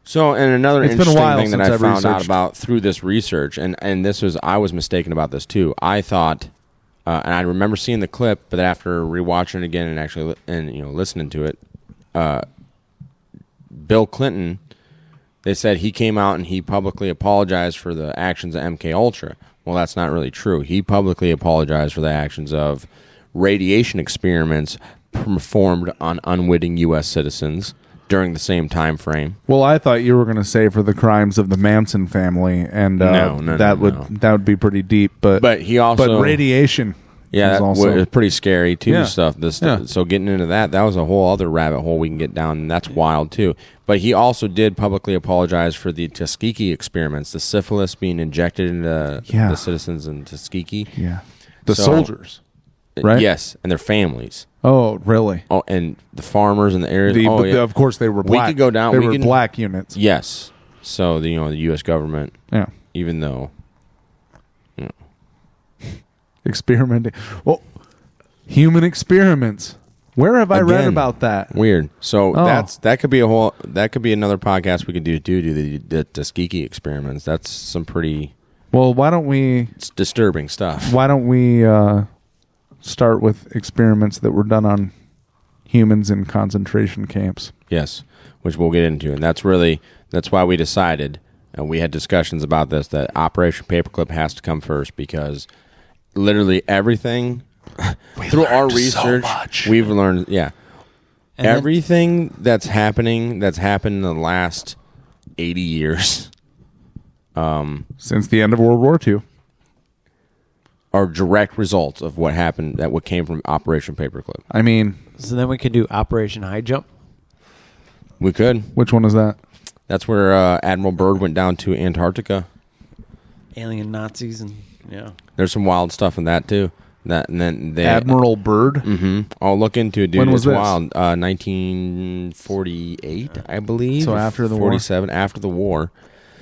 So, and another interesting thing that I found out about through this research, and this was, I was mistaken about this too. I thought, and I remember seeing the clip, but after rewatching it again and actually, listening to it, Bill Clinton, they said he came out and he publicly apologized for the actions of MK Ultra. Well, that's not really true. He publicly apologized for the actions of radiation experiments performed on unwitting U.S. citizens during the same time frame. Well, I thought you were going to say for the crimes of the Manson family, and that would be pretty deep. But he also radiation. Yeah, also was pretty scary too. Stuff. So getting into that was a whole other rabbit hole we can get down, and that's wild too. But he also did publicly apologize for the Tuskegee experiments, the syphilis being injected into the citizens in Tuskegee. Yeah, the soldiers. Right? Yes, and their families. Oh, really? Oh, and the farmers in the area. Of course, they were black. We could go down. They were black units. Yes. So the U.S. government. Yeah. Even though. Experimenting. Well, human experiments. Where have I read about that? Weird. So that could be another podcast we could do the Tuskegee experiments. That's some pretty. Well, why don't we? It's disturbing stuff. Why don't we start with experiments that were done on humans in concentration camps? Yes, which we'll get into, and that's why we decided, and we had discussions about this, that Operation Paperclip has to come first because literally everything through our research we've learned. Yeah, and everything that's happened in the last 80 years, since the end of World War II. Are direct results of what happened, what came from Operation Paperclip. I mean, so then we could do Operation High Jump. We could. Which one is that? That's where Admiral Byrd went down to Antarctica. Alien Nazis and There's some wild stuff in that too. That and then Admiral Byrd. Mm-hmm. I'll look into it, dude. When was it's this? wild. 1948, I believe. So after the war? 47, after the war.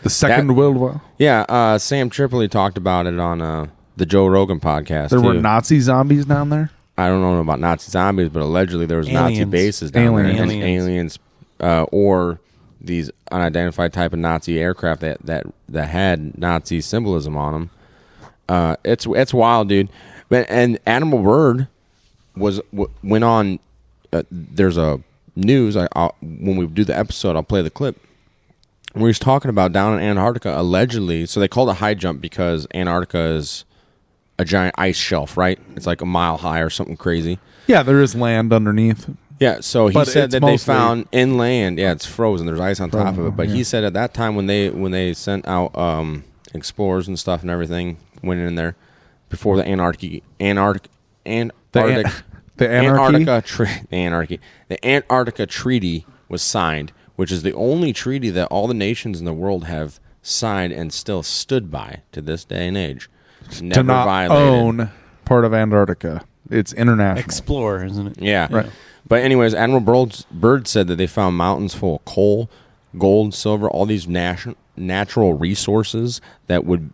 The Second World War. Yeah, Sam Tripoli talked about it on the Joe Rogan podcast. There were too. Nazi zombies down there? I don't know about Nazi zombies, but allegedly there was Nazi bases down there, and aliens, or these unidentified type of Nazi aircraft that had Nazi symbolism on them. It's wild, dude. And Admiral Byrd went on. There's a news. When we do the episode, I'll play the clip where he's talking about down in Antarctica, allegedly. So they called it high jump because Antarctica is a giant ice shelf, right? It's like a mile high or something crazy. Yeah, there is land underneath. Yeah, so he said that they found inland. Yeah, it's frozen. There's ice on top of it. But he said at that time when they sent out explorers and stuff and everything went in there before the Antarctica Treaty was signed, which is the only treaty that all the nations in the world have signed and still stood by to this day and age. Never to not violated. Own part of Antarctica. It's international. Explore, isn't it? Yeah. Right. But anyways, Admiral Byrd said that they found mountains full of coal, gold, silver, all these natural resources that would,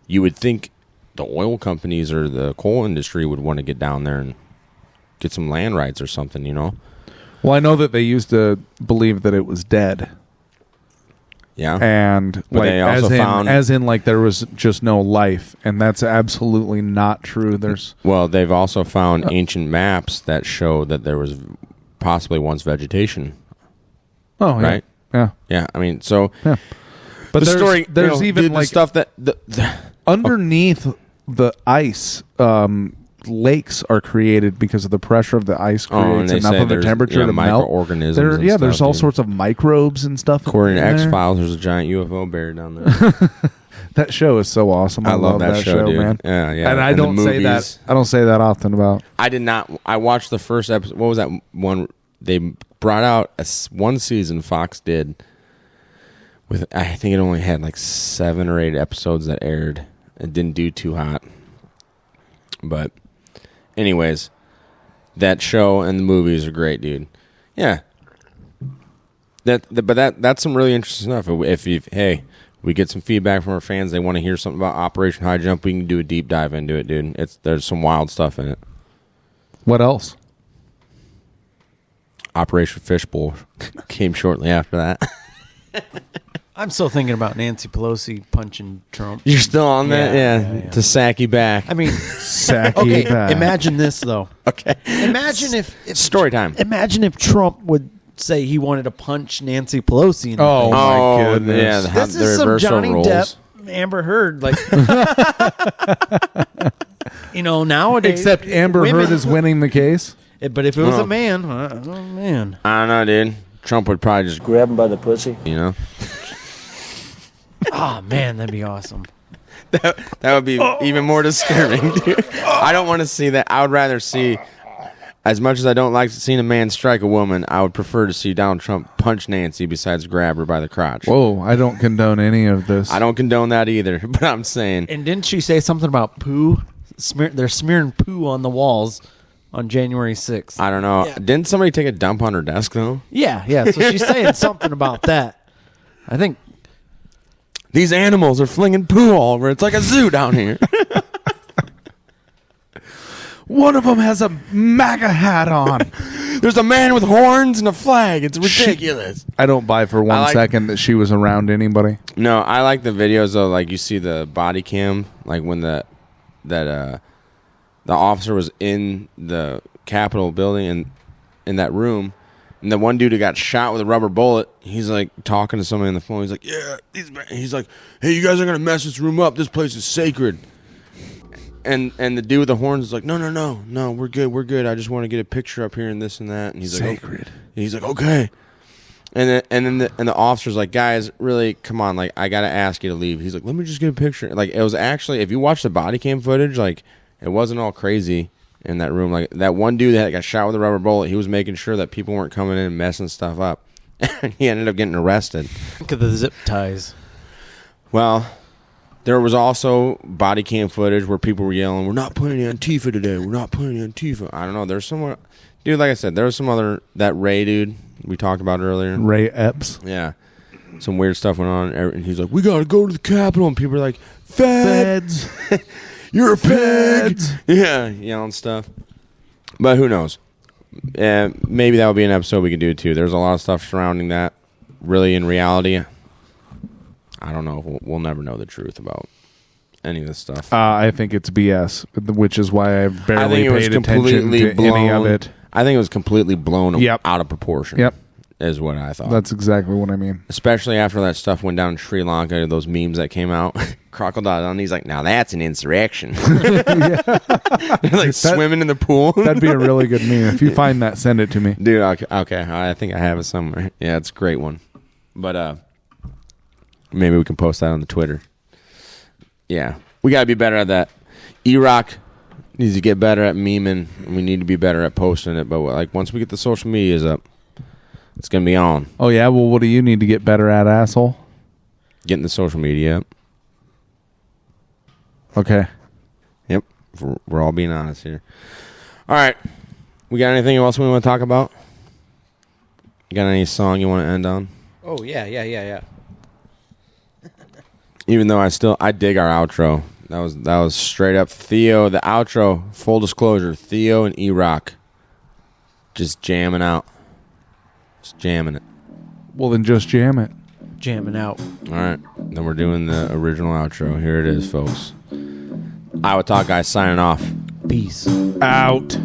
you would think the oil companies or the coal industry would want to get down there and get some land rights or something, you know? Well, I know that they used to believe that it was dead. Yeah. And but like they also as in like there was just no life, and that's absolutely not true. They've also found ancient maps that show that there was possibly once vegetation. Oh, yeah. Right? Yeah. Yeah, Yeah. But there's even dude, like the stuff that underneath the ice, lakes are created because of the pressure of the ice creates enough of a temperature to melt. Microorganisms. There's all sorts of microbes and stuff. According to X-Files, there's a giant UFO buried down there. That show is so awesome. I love that show, dude. man. Yeah. And I don't say that. I don't say that often about. I did not. I watched the first episode. What was that one? They brought out one season. Fox did. I think it only had like 7 or 8 episodes that aired. It didn't do too hot. But anyways, that show and the movies are great, dude. Yeah. That's some really interesting stuff. If we get some feedback from our fans, they want to hear something about Operation High Jump, we can do a deep dive into it, dude. There's some wild stuff in it. What else? Operation Fishbowl came shortly after that. I'm still thinking about Nancy Pelosi punching Trump. You're still on that? Yeah. To sack you back. Sack you back. Imagine this, though. Okay. Imagine if story time. Imagine if Trump would say he wanted to punch Nancy Pelosi in the face. My goodness. Yeah, this is some Johnny Depp, Amber Heard. Nowadays. Except Amber Heard is winning the case. But if it was a man, oh man. I don't know, dude. Trump would probably just grab him by the pussy. You know? Oh, man, that'd be awesome. That would be even more disturbing, dude. I don't want to see that. I would rather see, as much as I don't like seeing a man strike a woman, I would prefer to see Donald Trump punch Nancy besides grab her by the crotch. Whoa, I don't condone any of this. I don't condone that either, but I'm saying. And didn't she say something about poo? They're smearing poo on the walls on January 6th. I don't know. Yeah. Didn't somebody take a dump on her desk, though? Yeah. So she's saying something about that. I think. These animals are flinging poo all over. It's like a zoo down here. One of them has a MAGA hat on. There's a man with horns and a flag. It's ridiculous. I don't buy for one second that she was around anybody. No, I like the videos, though. Like, you see the body cam, like when the officer was in the Capitol building and in that room. And the one dude who got shot with a rubber bullet, he's like talking to somebody on the phone. He's like, yeah. He's like, hey, you guys are going to mess this room up. This place is sacred. And the dude with the horns is like, no, we're good. I just want to get a picture up here and this and that. And he's sacred. Like, he's like, okay. And then the officer's like, guys, really, come on. Like, I got to ask you to leave. He's like, let me just get a picture. Like, it was actually, if you watch the body cam footage, like, it wasn't all crazy in that room. Like, that one dude that got shot with a rubber bullet, he was making sure that people weren't coming in and messing stuff up. And he ended up getting arrested. Look at the zip ties. Well, There was also body cam footage where people were yelling, "We're not playing Antifa today. We're not playing Antifa." I don't know. There's somewhere, dude. Like I said, there was some other that Ray dude we talked about earlier. Ray Epps. Yeah, some weird stuff went on, and he's like, "We gotta go to the Capitol," and people are like, "Feds, you're a pig." Yeah, yelling stuff. But who knows? Maybe that would be an episode we could do too. There's a lot of stuff surrounding that. Really, in reality, I don't know. We'll never know the truth about any of this stuff. I think it's BS, which is why I barely paid attention to any of it. I think it was completely blown out of proportion. Yep. Is what I thought. That's exactly what I mean. Especially after that stuff went down in Sri Lanka, those memes that came out. Crocodile Dundee, he's like, now that's an insurrection. They're like swimming in the pool. That'd be a really good meme. If you find that, send it to me. Dude, okay. I think I have it somewhere. Yeah, it's a great one. But maybe we can post that on the Twitter. Yeah. We got to be better at that. Erock needs to get better at memeing, and we need to be better at posting it. But like once we get the social medias up, it's going to be on. Oh, yeah? Well, what do you need to get better at, asshole? Getting the social media up. Okay. Yep. We're all being honest here. All right. We got anything else we want to talk about? You got any song you want to end on? Oh, yeah. Even though I dig our outro. That was straight up Theo. The outro, full disclosure, Theo and Erock just jamming out. Just jamming it. Well, then just jam it. Jamming out. All right. Then we're doing the original outro. Here it is, folks. Iowa Talk Guys signing off. Peace. Out.